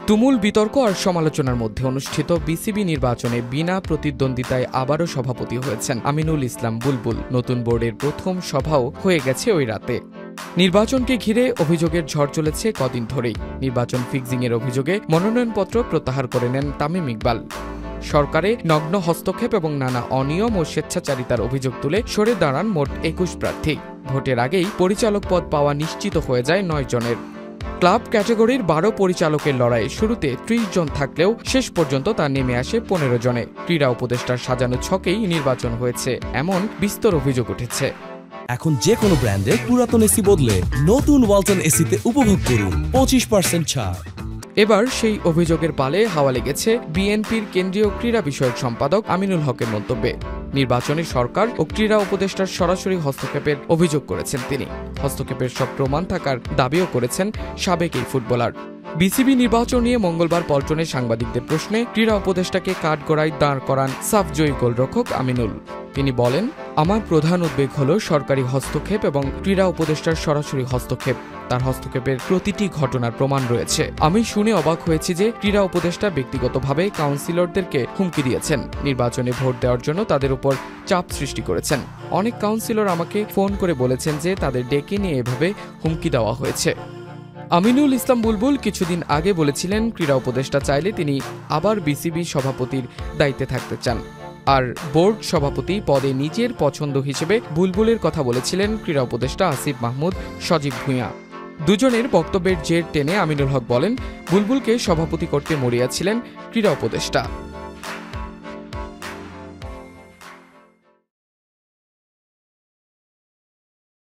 তুমুল বিতর্ক আর সমালোচনার মধ্যে অনুষ্ঠিত বিসিবি নির্বাচনে বিনা প্রতিদ্বন্দ্বিতায় আবারও সভাপতি হয়েছেন আমিনুল ইসলাম বুলবুল। নতুন বোর্ডের প্রথম সভাও হয়ে গেছে ওই রাতে। নির্বাচনকে ঘিরে অভিযোগের ঝড় চলেছে কদিন ধরেই। নির্বাচন ফিক্সিংয়ের অভিযোগে মনোনয়নপত্র প্রত্যাহার করে নেন তামিম ইকবাল। সরকারে নগ্ন হস্তক্ষেপ এবং নানা অনিয়ম ও স্বেচ্ছাচারিতার অভিযোগ তুলে সরে দাঁড়ান মোট ২১ প্রার্থী। ভোটের আগেই পরিচালক পদ পাওয়া নিশ্চিত হয়ে যায় ৯ জনের। ক্লাব ক্যাটাগরির ১২ পরিচালকের লড়াইয়ে শুরুতে ৩০ জন থাকলেও শেষ পর্যন্ত তা নেমে আসে ১৫ জনে। ক্রীড়া উপদেষ্টার সাজানো ছকেই নির্বাচন হয়েছে এমন বিস্তর অভিযোগ উঠেছে। এখন যে কোনো ব্র্যান্ডের পুরাতন এসি বদলে নতুন ওয়ালটন এসিতে উপভোগ করুন ২৫% ছাড়। এবার সেই অভিযোগের পালে হাওয়া লেগেছে বিএনপির কেন্দ্রীয় ক্রীড়া বিষয়ক সম্পাদক আমিনুল হকের মন্তব্যে। নির্বাচনে সরকার ও ক্রীড়া উপদেষ্টার সরাসরি হস্তক্ষেপের অভিযোগ করেছেন তিনি। হস্তক্ষেপের সব প্রমাণ থাকার দাবিও করেছেন সাবেক এই ফুটবলার। বিসিবি নির্বাচন নিয়ে মঙ্গলবার পল্টনে সাংবাদিকদের প্রশ্নে ক্রীড়া উপদেষ্টাকে কাঠগড়ায় দাঁড় করান সাফজয়ী গোলরক্ষক আমিনুল। তিনি বলেন, আমার প্রধান উদ্বেগ হল সরকারি হস্তক্ষেপ এবং ক্রীড়া উপদেষ্টার সরাসরি হস্তক্ষেপ। তার হস্তক্ষেপের প্রতিটি ঘটনার প্রমাণ রয়েছে। আমি শুনে অবাক হয়েছি যে ক্রীড়া উপদেষ্টা ব্যক্তিগতভাবে কাউন্সিলরদেরকে হুমকি দিয়েছেন, নির্বাচনে ভোট দেওয়ার জন্য তাদের উপর চাপ সৃষ্টি করেছেন। অনেক কাউন্সিলর আমাকে ফোন করে বলেছেন যে তাদের ডেকে নিয়ে এভাবে হুমকি দেওয়া হয়েছে। আমিনুল ইসলাম বুলবুল কিছুদিন আগে বলেছিলেন ক্রীড়া উপদেষ্টা চাইলে তিনি আবার বিসিবি সভাপতির দায়িত্বে থাকতে চান। আর বোর্ড সভাপতি পদে নিজের পছন্দ হিসেবে বুলবুলের কথা বলেছিলেন ক্রীড়া উপদেষ্টা আসিফ মাহমুদ, সজীব ভূঁইয়া। দুজনের বক্তব্যের জের টেনে আমিনুল হক বলেন, বুলবুলকে সভাপতি করতে মরিয়া ছিলেন ক্রীড়া উপদেষ্টা।